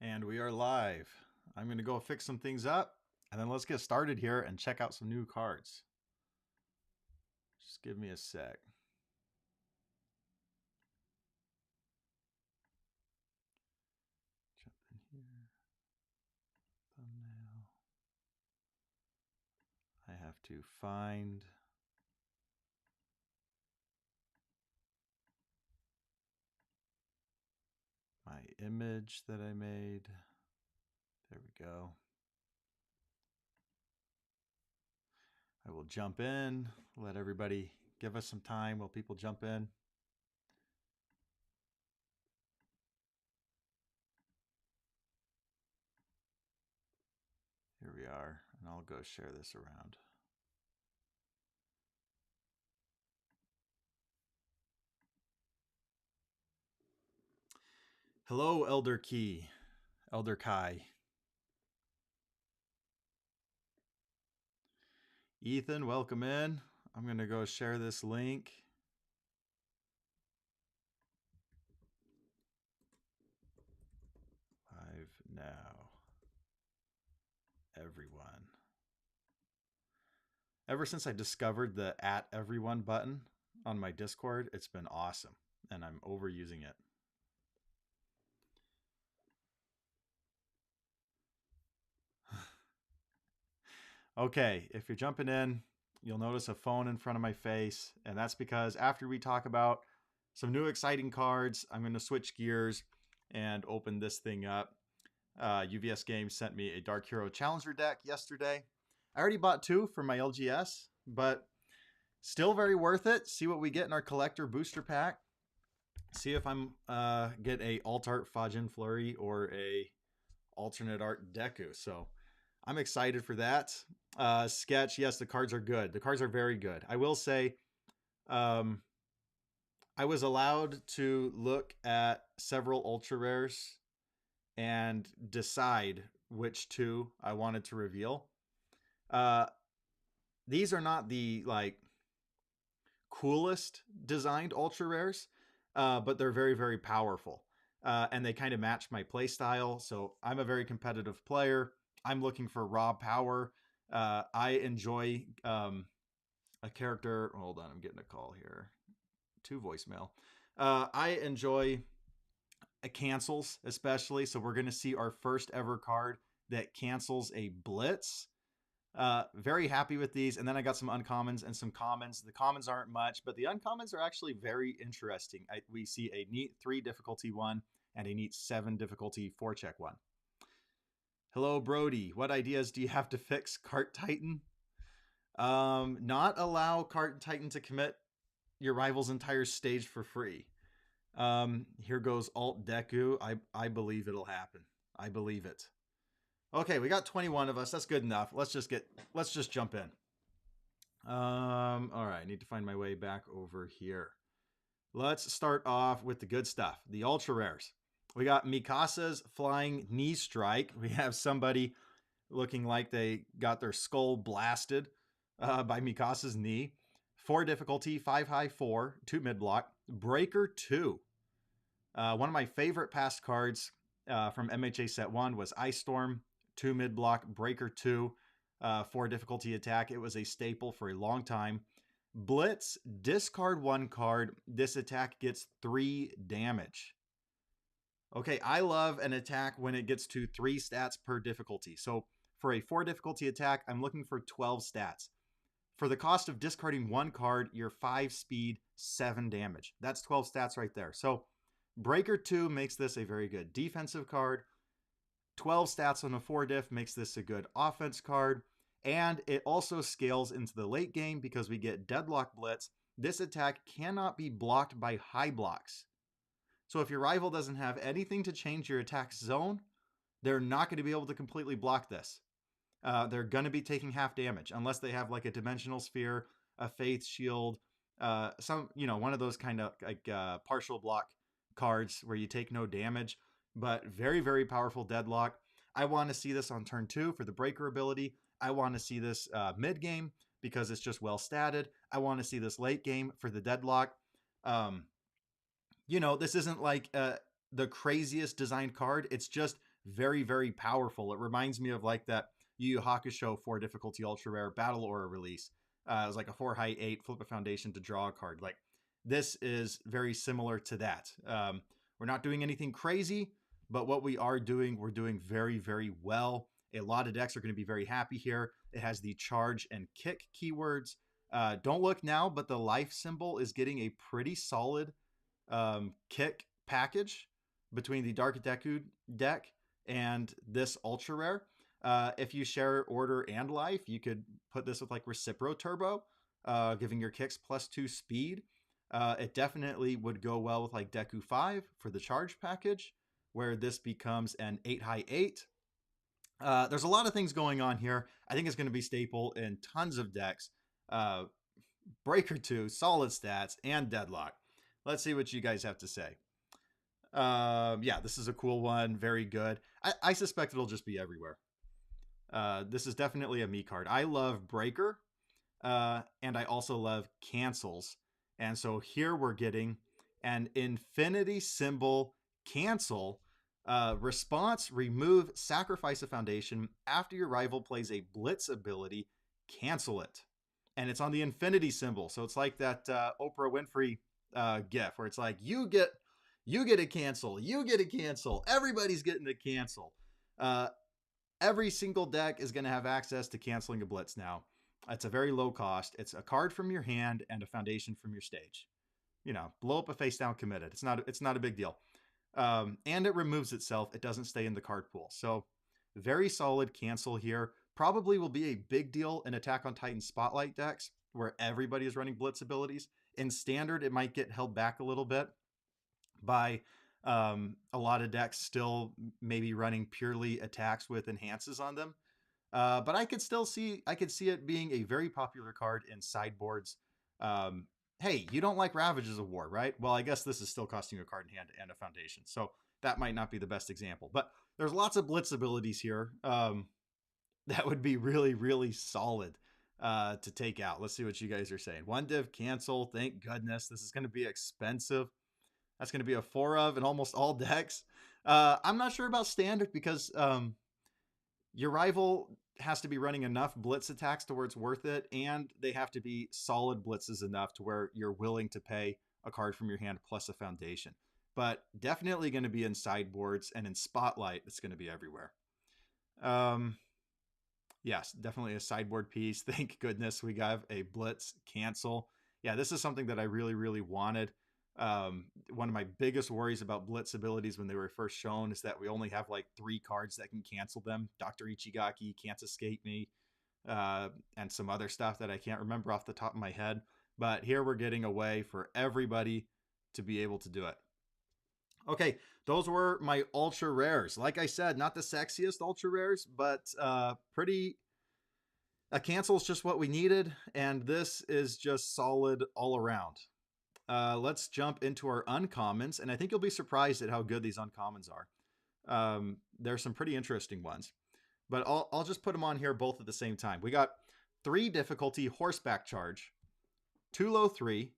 And we are live. I'm going to go fix some things up, and then let's get started here and check out some new cards. Just give me a sec. Jump in here. Thumbnail. I have to find my image that I made. There we go. I will jump in, let everybody give us some time while people jump in. Here we are, and I'll go share this around. Hello, Elder Kai. Ethan, welcome in. I'm going to go share this link. Live now. Everyone. Ever since I discovered the @everyone button on my Discord, it's been awesome, and I'm overusing it. Okay, if you're jumping in, you'll notice a phone in front of my face, and that's because after we talk about some new exciting cards, I'm going to switch gears and open this thing up. UVS Games sent me a Dark Hero Challenger deck yesterday. I already bought 2 for my LGS, but still very worth it. See what we get in our collector booster pack. See if I'm get a alt art Fajin Flurry or a alternate art Deku. So I'm excited for that. Sketch, yes, the cards are good. The cards are very good. I will say, I was allowed to look at several ultra rares and decide which 2 I wanted to reveal. These are not the coolest designed ultra rares, but they're very, very powerful. And they kind of match my play style. So I'm a very competitive player. I'm looking for raw power. I enjoy a character. Hold on, I'm getting a call here. 2 voicemail. I enjoy cancels, especially. So we're going to see our first ever card that cancels a Blitz. Very happy with these. And then I got some uncommons and some commons. The commons aren't much, but the uncommons are actually very interesting. We see a neat 3 difficulty one and a neat 7 difficulty 4-check one. Hello, Brody. What ideas do you have to fix Cart Titan? Not allow Cart Titan to commit your rival's entire stage for free. Here goes Alt Deku. I believe it'll happen. I believe it. Okay, we got 21 of us. That's good enough. Let's just jump in. All right, I need to find my way back over here. Let's start off with the good stuff, the ultra rares. We got Mikasa's Flying Knee Strike. We have somebody looking like they got their skull blasted by Mikasa's knee. 4 difficulty, 5 high 4, 2 mid block. Breaker 2. One of my favorite past cards from MHA set 1 was Ice Storm. 2 mid block, Breaker 2, 4 difficulty attack. It was a staple for a long time. Blitz, discard 1 card. This attack gets 3 damage. Okay, I love an attack when it gets to 3 stats per difficulty. So for a 4 difficulty attack, I'm looking for 12 stats. For the cost of discarding 1 card, you're 5 speed, 7 damage. That's 12 stats right there. So Breaker 2 makes this a very good defensive card. 12 stats on a 4 diff makes this a good offense card. And it also scales into the late game because we get Deadlock Blitz. This attack cannot be blocked by high blocks. So if your rival doesn't have anything to change your attack zone, they're not going to be able to completely block this. They're going to be taking half damage unless they have like a Dimensional Sphere, a Faith Shield, one of those kind of like partial block cards where you take no damage. But very, very powerful Deadlock. I want to see this on turn 2 for the Breaker ability. I want to see this mid game because it's just well statted. I want to see this late game for the Deadlock. This isn't like the craziest designed card. It's just very, very powerful. It reminds me of like that Yu Yu Hakusho 4 difficulty ultra rare battle aura release. It was like a 4 height 8 flip a foundation to draw a card. Like this is very similar to that. We're not doing anything crazy, but what we are doing, we're doing very, very well. A lot of decks are going to be very happy here. It has the charge and kick keywords. Don't look now, but the life symbol is getting a pretty solid kick package between the Dark Deku deck and this ultra rare. If you share order and life, you could put this with like Recipro Turbo, giving your kicks +2 speed. It definitely would go well with like Deku 5 for the charge package, where this becomes an 8 high 8. There's a lot of things going on here. I think it's going to be staple in tons of decks. Breaker 2, solid stats, and Deadlock. Let's see what you guys have to say. Yeah, this is a cool one. Very good. I suspect it'll just be everywhere. This is definitely a me card. I love Breaker, and I also love Cancels. And so here we're getting an infinity symbol cancel. Response, remove, sacrifice a foundation. After your rival plays a blitz ability, cancel it. And it's on the infinity symbol. So it's like that Oprah Winfrey gif where it's like, you get a cancel, you get a cancel, everybody's getting a cancel. Every single deck is going to have access to canceling a blitz now. It's a very low cost. It's a card from your hand and a foundation from your stage. You know, blow up a face down committed. It's not a big deal. And it removes itself. It doesn't stay in the card pool. So very solid cancel here. Probably will be a big deal in Attack on Titan Spotlight decks where everybody is running blitz abilities. In Standard, it might get held back a little bit by a lot of decks still maybe running purely attacks with enhances on them. But I could see it being a very popular card in sideboards. Hey, you don't like Ravages of War, right? Well, I guess this is still costing you a card in hand and a foundation. So that might not be the best example. But there's lots of blitz abilities here that would be really, really solid to take out. Let's see what you guys are saying. 1 div cancel. Thank goodness. This is going to be expensive. That's going to be a 4 of in almost all decks. I'm not sure about Standard because your rival has to be running enough blitz attacks to where it's worth it, and they have to be solid blitzes enough to where you're willing to pay a card from your hand plus a foundation. But definitely going to be in sideboards, and in Spotlight, it's going to be everywhere. Yes, definitely a sideboard piece. Thank goodness we got a blitz cancel. Yeah, this is something that I really, really wanted. One of my biggest worries about blitz abilities when they were first shown is that we only have like 3 cards that can cancel them. Dr. Ichigaki, Can't Escape Me, and some other stuff that I can't remember off the top of my head. But here we're getting a way for everybody to be able to do it. Okay, those were my ultra rares. Like I said, not the sexiest ultra rares, but pretty... A cancel is just what we needed, and this is just solid all around. Let's jump into our uncommons, and I think you'll be surprised at how good these uncommons are. There's some pretty interesting ones, but I'll just put them on here both at the same time. We got 3 difficulty horseback charge, 2 low 3,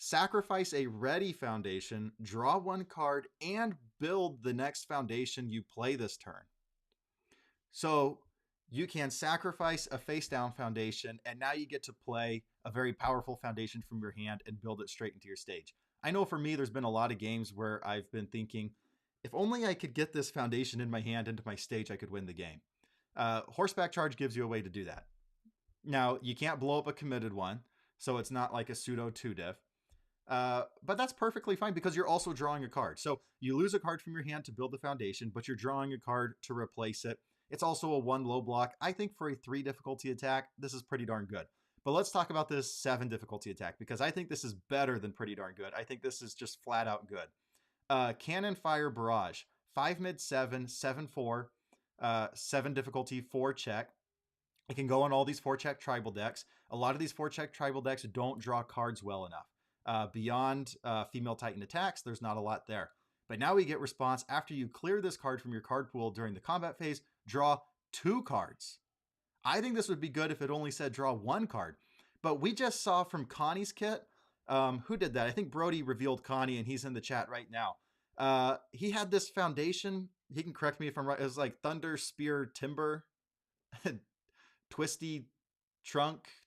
sacrifice a ready foundation, draw 1 card, and build the next foundation you play this turn. So you can sacrifice a face down foundation, and now you get to play a very powerful foundation from your hand and build it straight into your stage. I know for me, there's been a lot of games where I've been thinking, if only I could get this foundation in my hand into my stage, I could win the game. Horseback charge gives you a way to do that. Now, you can't blow up a committed one, so it's not like a pseudo 2-diff. But that's perfectly fine because you're also drawing a card. So you lose a card from your hand to build the foundation, but you're drawing a card to replace it. It's also a 1 low block. I think for a 3 difficulty attack, this is pretty darn good. But let's talk about this 7 difficulty attack because I think this is better than pretty darn good. I think this is just flat out good. Cannon Fire Barrage, 5 mid 7, 7/4, 7 difficulty, 4 check. It can go on all these 4 check tribal decks. A lot of these 4 check tribal decks don't draw cards well enough. Beyond female Titan attacks, there's not a lot there. But now we get response after you clear this card from your card pool during the combat phase, draw 2 cards. I think this would be good if it only said draw 1 card. But we just saw from Connie's kit, who did that? I think Brody revealed Connie, and he's in the chat right now. He had this foundation. He can correct me if I'm right. It was like Thunder, Spear, Timber, Twisty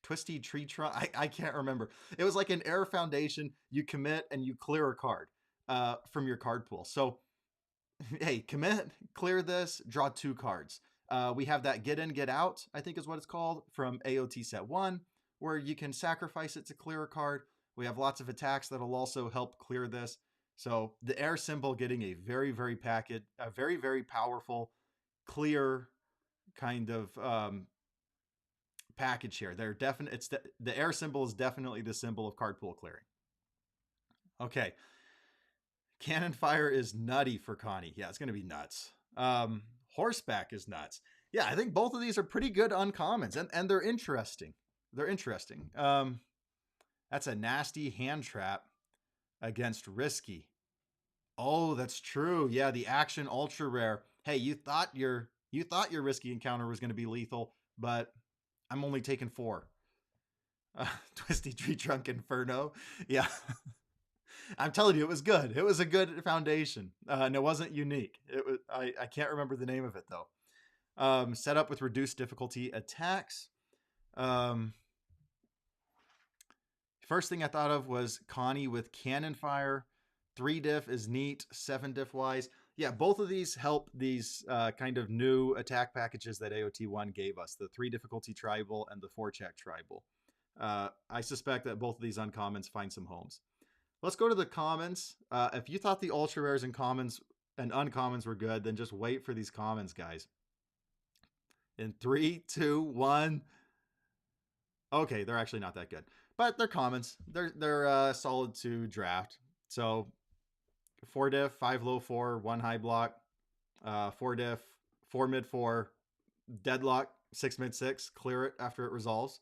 Twisty Tree Trunk. I can't remember. It was like an air foundation. You commit and you clear a card from your card pool. So, hey, commit, clear this, draw 2 cards. We have that Get In, Get Out, I think is what it's called, from AOT set 1, where you can sacrifice it to clear a card. We have lots of attacks that'll also help clear this. So the air symbol getting a very, very very, very powerful, clear kind of package here. They're definite. The air symbol is definitely the symbol of card pool clearing. Okay, cannon fire is nutty for Connie. Yeah, it's gonna be nuts. Horseback is nuts. Yeah, I think both of these are pretty good uncommons, and they're interesting. They're interesting. That's a nasty hand trap against risky. Oh, that's true. Yeah, the action ultra rare. Hey, you thought your risky encounter was going to be lethal, but I'm only taking 4. Twisty Tree Trunk Inferno. Yeah. I'm telling you, it was good. It was a good foundation. And it wasn't unique. It was I can't remember the name of it though. Set up with reduced difficulty attacks. First thing I thought of was Connie with Cannon Fire. 3 diff is neat, 7 diff wise. Yeah, both of these help these kind of new attack packages that AOT1 gave us, the 3 difficulty tribal and the 4 check tribal. I suspect that both of these uncommons find some homes. Let's go to the commons. If you thought the ultra rares and commons and uncommons were good, then just wait for these commons, guys. In 3, 2, 1. Okay, they're actually not that good, but they're commons. They're solid to draft. So 4 diff, 5 low 4, 1 high block, 4 diff, 4 mid 4, deadlock, 6 mid 6, clear it after it resolves.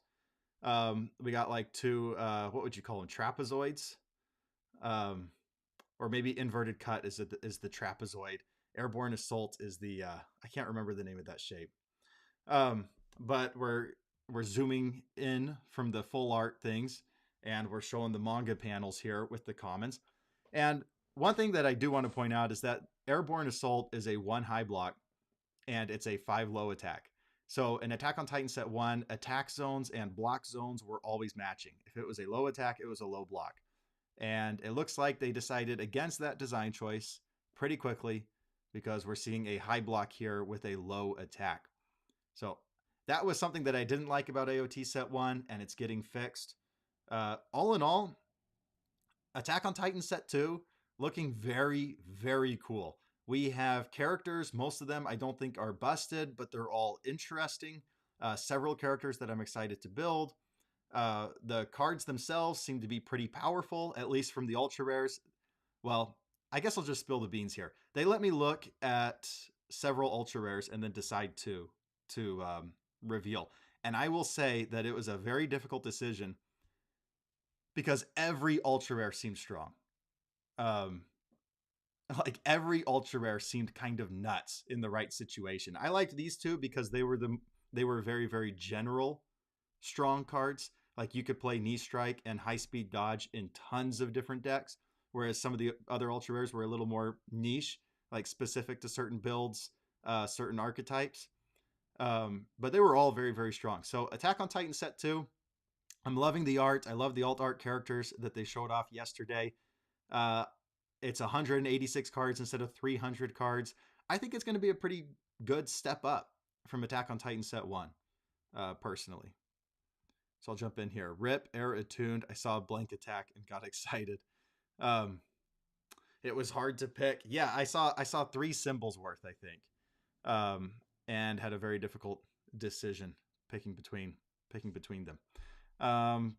We got like 2, what would you call them? Trapezoids. Or maybe inverted cut is the trapezoid. Airborne assault is the I can't remember the name of that shape. But we're zooming in from the full art things, and we're showing the manga panels here with the commons. And one thing that I do want to point out is that Airborne Assault is a 1 high block, and it's a 5 low attack. So in Attack on Titan set 1, attack zones and block zones were always matching. If it was a low attack, it was a low block. And it looks like they decided against that design choice pretty quickly, because we're seeing a high block here with a low attack. So that was something that I didn't like about AOT set 1, and it's getting fixed. All in all, Attack on Titan set 2 looking very, very cool. We have characters, most of them I don't think are busted, but they're all interesting. Several characters that I'm excited to build. The cards themselves seem to be pretty powerful, at least from the ultra rares. Well, I guess I'll just spill the beans here. They let me look at several ultra rares and then decide to reveal. And I will say that it was a very difficult decision, because every ultra rare seemed strong. Like every ultra rare seemed kind of nuts in the right situation. I liked these 2 because they were very, very general strong cards. Like you could play knee strike and high speed dodge in tons of different decks, whereas some of the other ultra rares were a little more niche, like specific to certain builds, certain archetypes. But they were all very, very strong. So Attack on Titan set 2, I'm loving the art. I love the alt art characters that they showed off yesterday. It's 186 cards instead of 300 cards. I think it's going to be a pretty good step up from Attack on Titan set 1, personally. So I'll jump in here. Rip, Air Attuned. I saw a blank attack and got excited. It was hard to pick. Yeah, I saw 3 symbols worth, I think, and had a very difficult decision picking between them.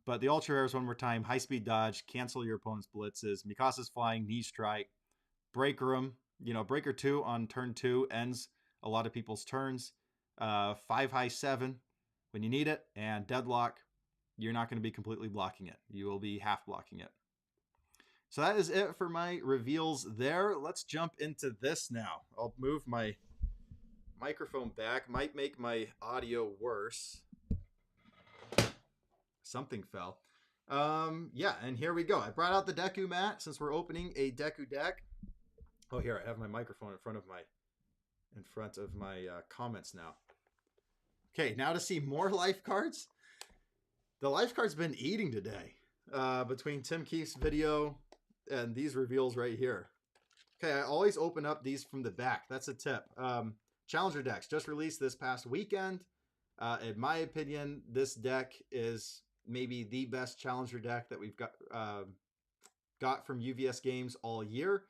But the ultra rares one more time: high speed dodge, cancel your opponent's blitzes, Mikasa's flying, knee strike, breaker them. Breaker 2 on turn 2 ends a lot of people's turns. 5 high 7 when you need it, and deadlock, you're not going to be completely blocking it. You will be half blocking it. So that is it for my reveals there. Let's jump into this now. I'll move my microphone back. Might make my audio worse. Something fell. Yeah, and here we go. I brought out the Deku mat since we're opening a Deku deck. Oh, here I have my microphone in front of my comments now. Okay, now to see more life cards. The life card's been eating today between Tim Keefe's video and these reveals right here. Okay, I always open up these from the back. That's a tip. Challenger decks just released this past weekend. In my opinion, this deck is maybe the best Challenger deck that we've got from UVS Games all year.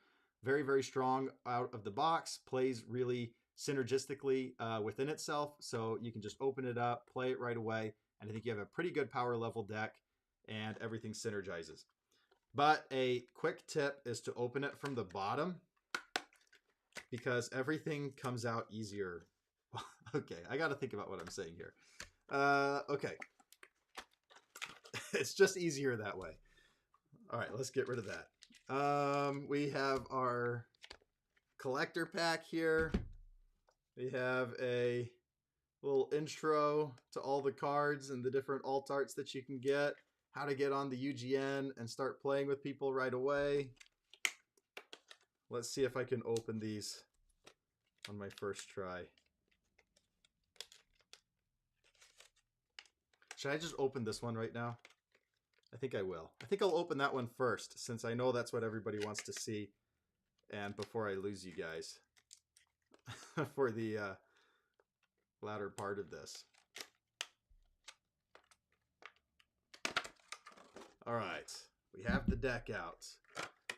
Very, very strong out of the box. Plays really synergistically within itself. So you can just open it up, play it right away. And I think you have a pretty good power level deck and everything synergizes. But a quick tip is to open it from the bottom because everything comes out easier. Okay, I got to think about what I'm saying here. Okay. It's just easier that way. All right, let's get rid of that. We have our collector pack here. We have a little intro to all the cards and the different alt arts that you can get, how to get on the UGN and start playing with people right away. Let's see if I can open these on my first try. Should I just open this one right now? I think I will. I think I'll open that one first, since I know that's what everybody wants to see, and before I lose you guys for the latter part of this. All right, we have the deck out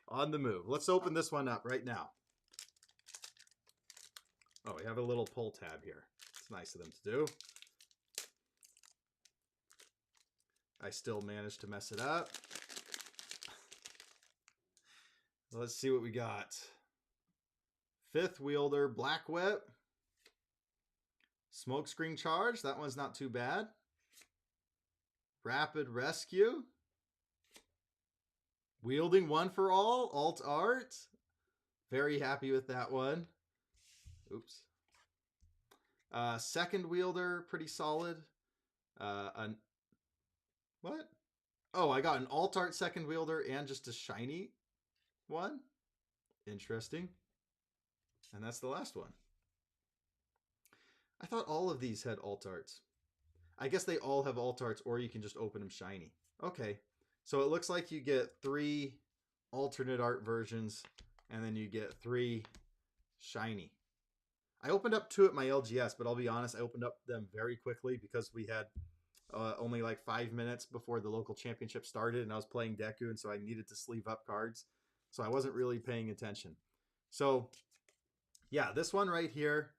on the move. Let's open this one up right now. Oh, we have a little pull tab here. It's nice of them to do. I still managed to mess it up. Let's see what we got. Fifth Wielder, Black Whip. Smokescreen Charge, that one's not too bad. Rapid Rescue. Wielding One for All, Alt Art. Very happy with that one. Oops. Second Wielder, pretty solid. What? Oh, I got an alt art second wielder and just a shiny one. Interesting. And that's the last one. I thought all of these had alt arts. I guess they all have alt arts, or you can just open them shiny. Okay. So it looks like you get 3 alternate art versions, and then you get 3 shiny. I opened up 2 at my LGS, but I'll be honest, I opened up them very quickly because we had only like 5 minutes before the local championship started, and I was playing Deku, and so I needed to sleeve up cards. So I wasn't really paying attention. So yeah, this one right here,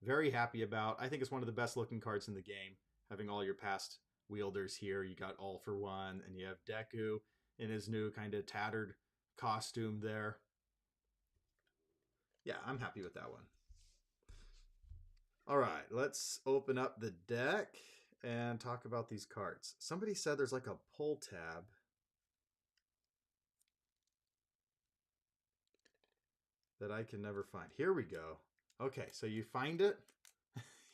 very happy about. I think it's one of the best looking cards in the game, having all your past wielders here. You got All for One, and you have Deku in his new kind of tattered costume there. Yeah, I'm happy with that one. All right, let's open up the deck and talk about these cards. Somebody said there's like a pull tab. That I can never find. Here we go. Okay, so you find it.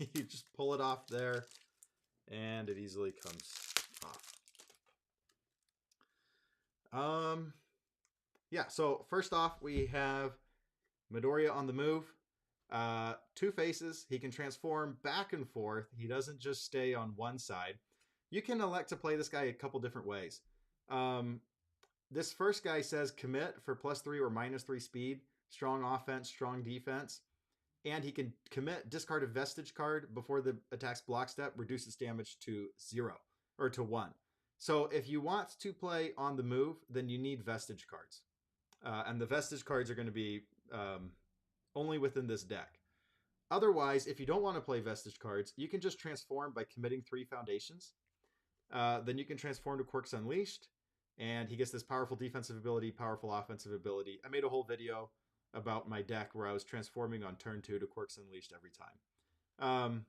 You just pull it off there, and it easily comes off. Yeah, so first off, we have Midoriya on the move. 2 faces. He can transform back and forth. He doesn't just stay on one side. You can elect to play this guy a couple different ways. This first guy says commit for +3 or -3 speed, strong offense, strong defense, and he can commit, discard a vestige card before the attack's block step, reduces damage to 0 or to 1. So if you want to play on the move, then you need vestige cards. And the vestige cards are going to be only within this deck. Otherwise, if you don't want to play vestige cards, you can just transform by committing 3 foundations. Then you can transform to Quirks Unleashed, and he gets this powerful defensive ability, powerful offensive ability. I made a whole video about my deck where I was transforming on turn 2 to Quirks Unleashed every time.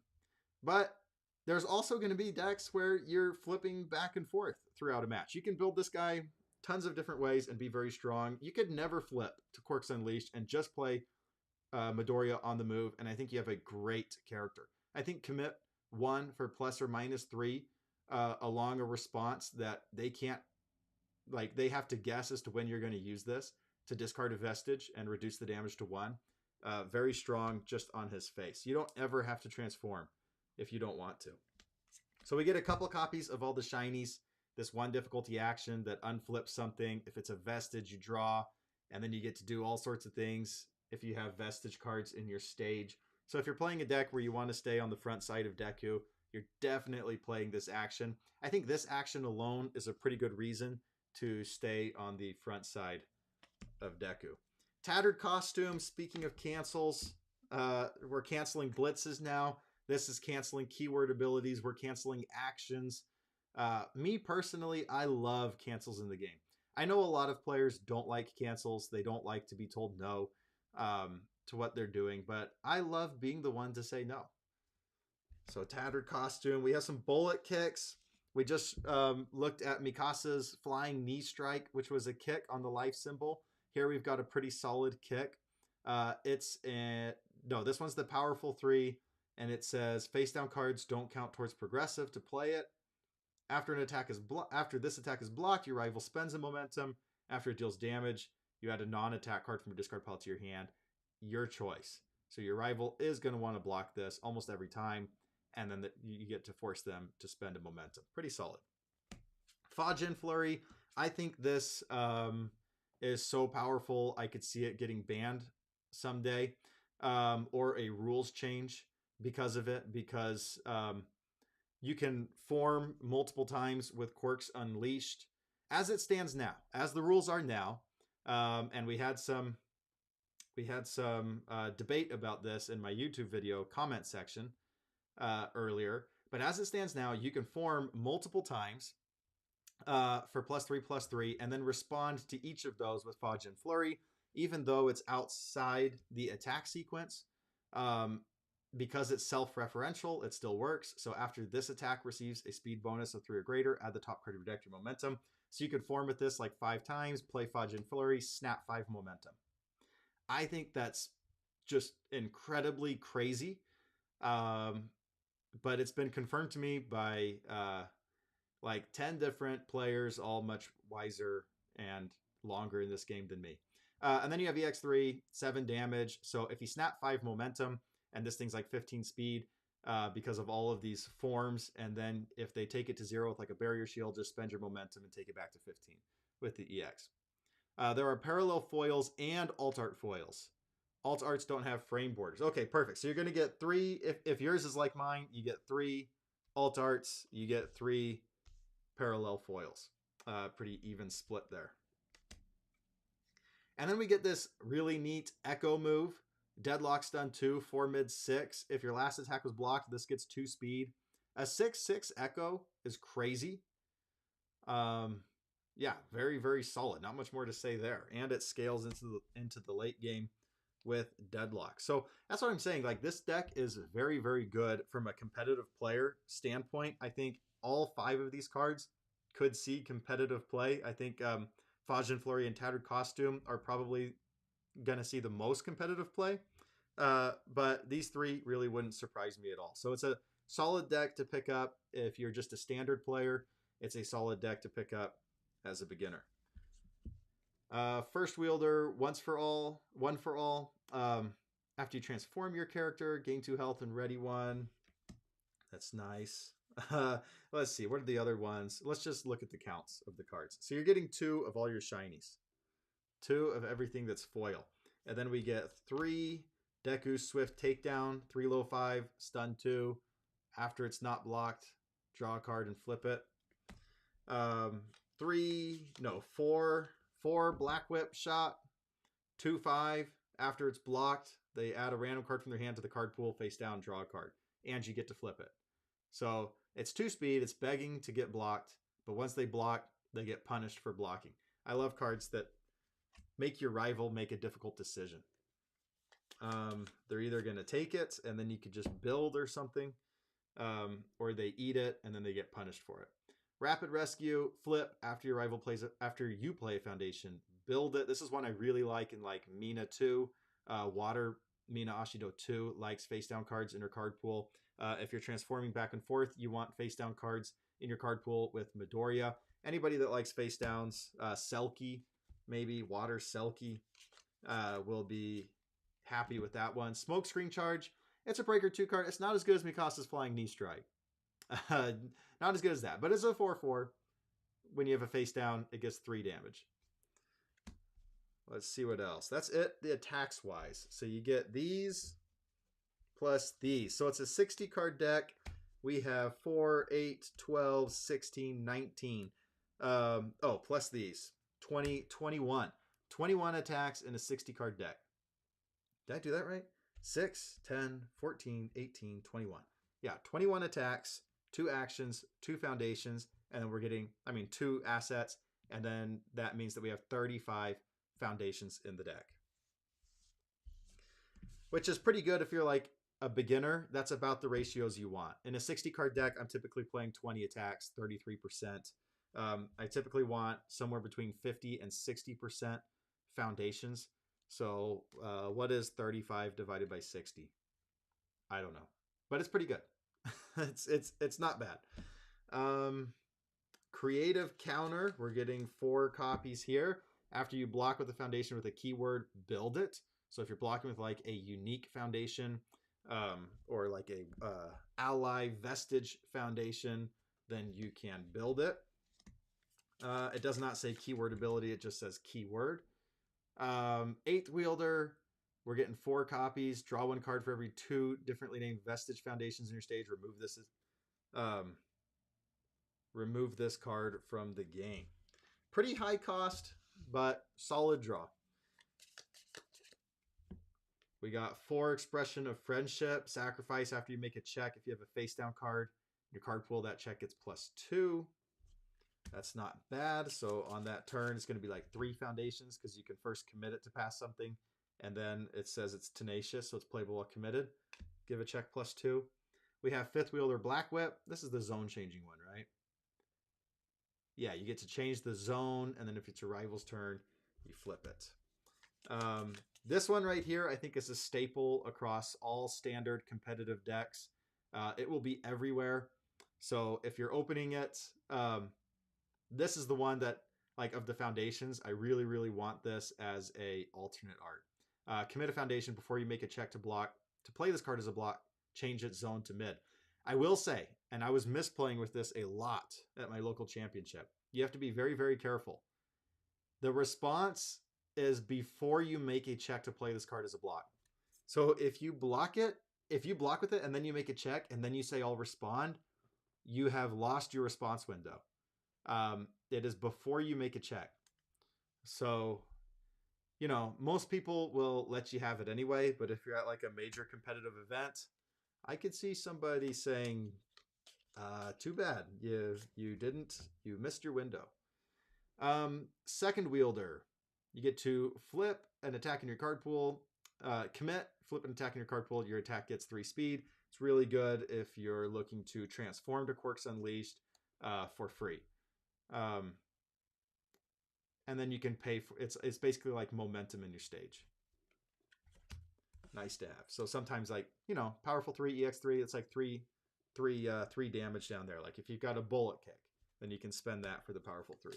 But there's also going to be decks where you're flipping back and forth throughout a match. You can build this guy tons of different ways and be very strong. You could never flip to Quirks Unleashed and just play Midoriya on the move, and I think you have a great character. I think commit 1 for +or -3 along a response that they can't, like, they have to guess as to when you're going to use this. to discard a Vestige and reduce the damage to 1. Very strong just on his face. You don't ever have to transform if you don't want to. So we get a couple copies of all the shinies. This 1 difficulty action that unflips something. If it's a Vestige, you draw, and then you get to do all sorts of things if you have Vestige cards in your stage. So if you're playing a deck where you want to stay on the front side of Deku, you're definitely playing this action. I think this action alone is a pretty good reason to stay on the front side of Deku. Tattered Costume, speaking of cancels, we're canceling Blitzes now. This is canceling keyword abilities. We're canceling actions. Me personally, I love cancels in the game. I know a lot of players don't like cancels. They don't like to be told no to what they're doing, but I love being the one to say no. So Tattered Costume. We have some bullet kicks. We just looked at Mikasa's Flying Knee Strike, which was a kick on the life symbol. Here we've got a pretty solid kick. This one's the Powerful 3, and it says face down cards don't count towards progressive to play it. After this attack is blocked, your rival spends a momentum. After it deals damage, you add a non-attack card from your discard pile to your hand. Your choice. So your rival is going to want to block this almost every time, and then you get to force them to spend a momentum. Pretty solid. Fajin Flurry. I think this is so powerful. I could see it getting banned someday, or a rules change because of it, because you can form multiple times with Quirks Unleashed as it stands now, as the rules are now. And we had some debate about this in my YouTube video comment section earlier. But as it stands now, you can form multiple times for +3/+3, and then respond to each of those with Fajin Flurry, even though it's outside the attack sequence. Because it's self-referential, it still works. So after this attack receives a speed bonus of 3 or greater, add the top card to your deck, your momentum. So you could form with this like 5 times, play Fajin Flurry, snap 5 momentum. I think that's just incredibly crazy. But it's been confirmed to me by like 10 different players, all much wiser and longer in this game than me. And then you have EX3, 7 damage. So if you snap 5 momentum, and this thing's like 15 speed because of all of these forms, and then if they take it to 0 with like a barrier shield, just spend your momentum and take it back to 15 with the EX. There are parallel foils and alt art foils. Alt arts don't have frame borders. Okay, perfect. So you're going to get 3. If yours is like mine, you get 3 alt arts. You get 3 parallel foils. Pretty even split there. And then we get this really neat Echo move. Deadlock stun 2, 4 mid 6. If your last attack was blocked, this gets 2 speed. A 6/6 Echo is crazy. Yeah, very, very solid. Not much more to say there. And it scales into the late game with Deadlock. So that's what I'm saying. Like, this deck is very, very good from a competitive player standpoint. I think all 5 of these cards could see competitive play. I think Fajin Flurry and Tattered Costume are probably going to see the most competitive play. But these 3 really wouldn't surprise me at all. So it's a solid deck to pick up if you're just a standard player. It's a solid deck to pick up as a beginner. First wielder, one for all. After you transform your character, gain 2 health and ready 1. That's nice. Let's see, what are the other ones? Let's just look at the counts of the cards. So you're getting 2 of all your shinies. 2 of everything that's foil. And then we get 3 Deku Swift Takedown, 3 low 5, stun 2. After it's not blocked, draw a card and flip it. 4 Black Whip Shot, 2 5. After it's blocked, they add a random card from their hand to the card pool, face down, draw a card. And you get to flip it. So it's 2 speed, it's begging to get blocked, but once they block, they get punished for blocking. I love cards that make your rival make a difficult decision. They're either going to take it and then you could just build or something, or they eat it and then they get punished for it. Rapid Rescue, flip after your rival plays it. After you play a foundation, build it. This is one I really like in like Mina 2. Water Mina Ashido 2 likes face down cards in her card pool. If you're transforming back and forth, you want face down cards in your card pool with Midoriya. Anybody that likes face downs, Selkie maybe Water Selkie will be happy with that one. Smoke Screen Charge. It's a Breaker 2 card. It's not as good as Mikasa's Flying Knee Strike. Not as good as that, but it's a 4/4. When you have a face down, it gets 3 damage. Let's see what else. That's it, the attacks wise. So you get these plus these. So it's a 60 card deck. We have 4, 8, 12, 16, 19. Plus these. 20, 21. 21 attacks in a 60 card deck. Did I do that right? 6, 10, 14, 18, 21. Yeah, 21 attacks, 2 actions, 2 foundations, and then we're getting, 2 assets, and then that means that we have 35 foundations in the deck. Which is pretty good if you're like a beginner. That's about the ratios you want. In a 60 card deck, I'm typically playing 20 attacks, 33%. I typically want somewhere between 50 and 60% foundations. So what is 35 divided by 60? I don't know, but it's pretty good. it's not bad. Creative Counter, we're getting 4 copies here. After you block with a foundation with a keyword, build it. So if you're blocking with like a unique foundation or like a ally vestige foundation, then you can build it. It does not say keyword ability, it just says keyword. 8th Wielder, we're getting 4 copies. Draw 1 card for every 2 differently named vestige foundations in your stage. Remove this card from the game. Pretty high cost, but solid draw. We got 4 Expression of Friendship. Sacrifice after you make a check. If you have a face down card, your card pool, that check gets +2. That's not bad. So on that turn, it's going to be like 3 foundations because you can first commit it to pass something. And then it says it's tenacious, so it's playable while committed. Give a check +2. We have 5th Wielder Black Whip. This is the zone changing one, right? Yeah, you get to change the zone, and then if it's your rival's turn, you flip it. This one right here, I think, is a staple across all standard competitive decks. It will be everywhere. So if you're opening it, this is the one that, like, of the foundations, I really, really want this as a alternate art. Commit a foundation before you make a check to block. To play this card as a block, change its zone to mid. I will say, and I was misplaying with this a lot at my local championship, you have to be very, very careful. The response is before you make a check to play this card as a block. So if you block with it and then you make a check and then you say I'll respond, you have lost your response window. It is before you make a check. So, most people will let you have it anyway, but if you're at like a major competitive event, I could see somebody saying, too bad, you missed your window. 2nd Wielder, you get to flip an attack in your card pool, commit, flip an attack in your card pool, your attack gets 3 speed. It's really good if you're looking to transform to Quirks Unleashed for free. And then you can pay for it's basically like momentum in your stage. Nice to have. So sometimes, like, powerful 3, EX3, it's like 3 damage down there. Like if you've got a bullet kick, then you can spend that for the powerful 3.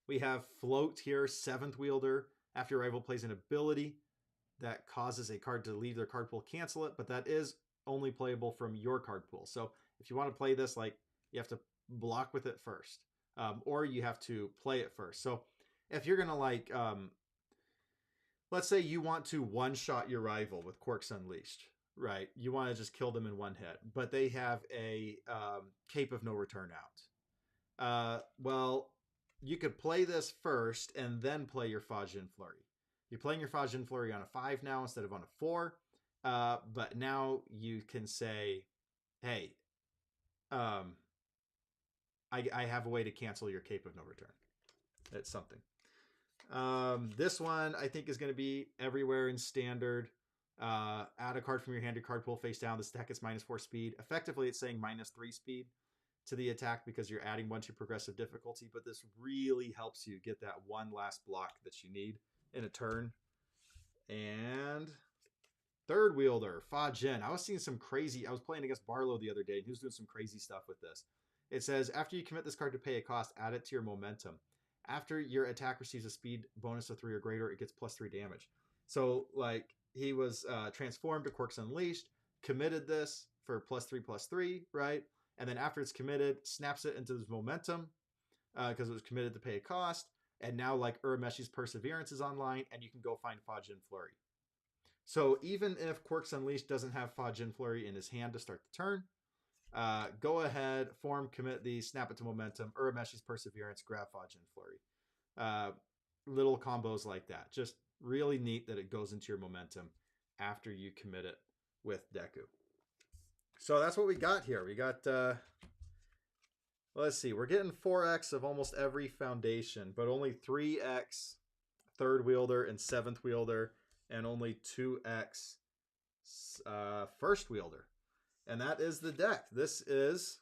We have Float here, 7th Wielder. After your rival plays an ability that causes a card to leave their card pool, cancel it, but that is only playable from your card pool. So if you want to play this, like, you have to block with it first, or you have to play it first. So if you're gonna, like, let's say you want to one-shot your rival with Quirks Unleashed, right? You want to just kill them in one hit, but they have a Cape of No Return out. Well, you could play this first and then play your Fajin Flurry. You're playing your Fajin Flurry on a 5 now instead of on a 4, but now you can say, hey, I have a way to cancel your Cape of No Return. It's something. This one I think is going to be everywhere in standard. Add a card from your hand to card pool face down. This attack is -4 speed. Effectively, it's saying -3 speed to the attack because you're adding 1 to progressive difficulty, but this really helps you get that one last block that you need in a turn. And 3rd Wielder, Fajin. I was playing against Barlow the other day, and he was doing some crazy stuff with this. It says, after you commit this card to pay a cost, add it to your momentum. After your attack receives a speed bonus of 3 or greater, it gets +3 damage. So like he was transformed to Quirks Unleashed, committed this for +3/+3, right? And then after it's committed, snaps it into his momentum because it was committed to pay a cost. And now like Urameshi's Perseverance is online, and you can go find Fajin Flurry. So even if Quirks Unleashed doesn't have Fajin Flurry in his hand to start the turn, go ahead, form, commit the snap it to momentum, Urameshi's Perseverance, grab Fajin Flurry. Little combos like that. Just really neat that it goes into your momentum after you commit it with Deku. So that's what we got here. We got, let's see, we're getting 4x of almost every foundation, but only 3x third wielder and seventh wielder, and only 2x first wielder. And that is the deck. This is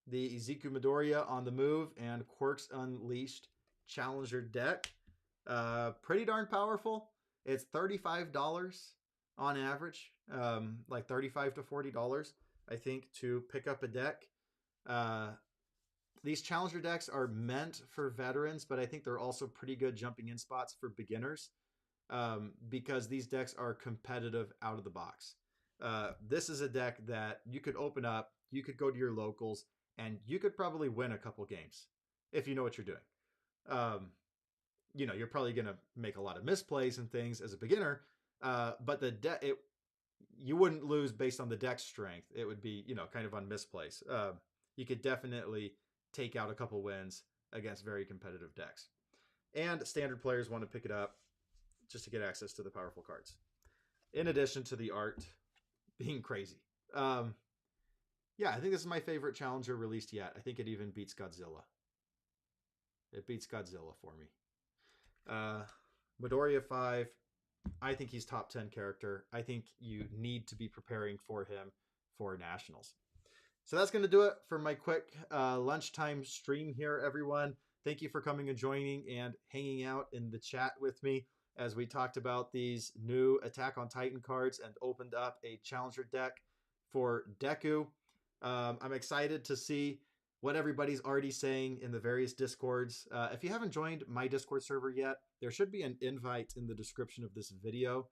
the Izuku Midoriya on the move and Quirks Unleashed Challenger deck. Pretty darn powerful. It's $35 on average, like $35 to $40, I think, to pick up a deck. These Challenger decks are meant for veterans, but I think they're also pretty good jumping in spots for beginners because these decks are competitive out of the box. This is a deck that you could open up, you could go to your locals, and you could probably win a couple games if you know what you're doing. You know, you're probably going to make a lot of misplays and things as a beginner, but the deck, you wouldn't lose based on the deck strength. It would be, you know, kind of on misplays. You could definitely take out a couple wins against very competitive decks. And standard players want to pick it up just to get access to the powerful cards. In addition to the art being crazy. Yeah, I think this is my favorite Challenger released yet. I think it even beats Godzilla. It beats Godzilla for me. Midoriya 5, I think he's top 10 character. I think you need to be preparing for him for Nationals. So that's going to do it for my quick lunchtime stream here, everyone. Thank you for coming and joining and hanging out in the chat with me as we talked about these new Attack on Titan cards and opened up a Challenger deck for Deku. I'm excited to see what everybody's already saying in the various Discords. If you haven't joined my Discord server yet, there should be an invite in the description of this video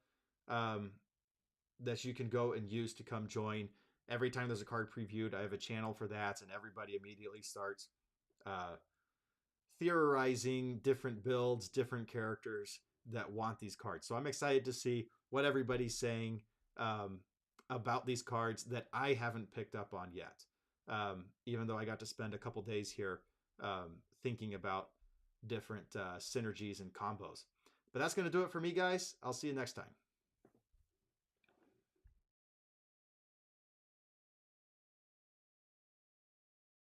that you can go and use to come join. Every time there's a card previewed, I have a channel for that, and everybody immediately starts theorizing different builds, different characters that want these cards. So I'm excited to see what everybody's saying about these cards that I haven't picked up on yet. Even though I got to spend a couple days here thinking about different synergies and combos. But that's going to do it for me, guys. I'll see you next time.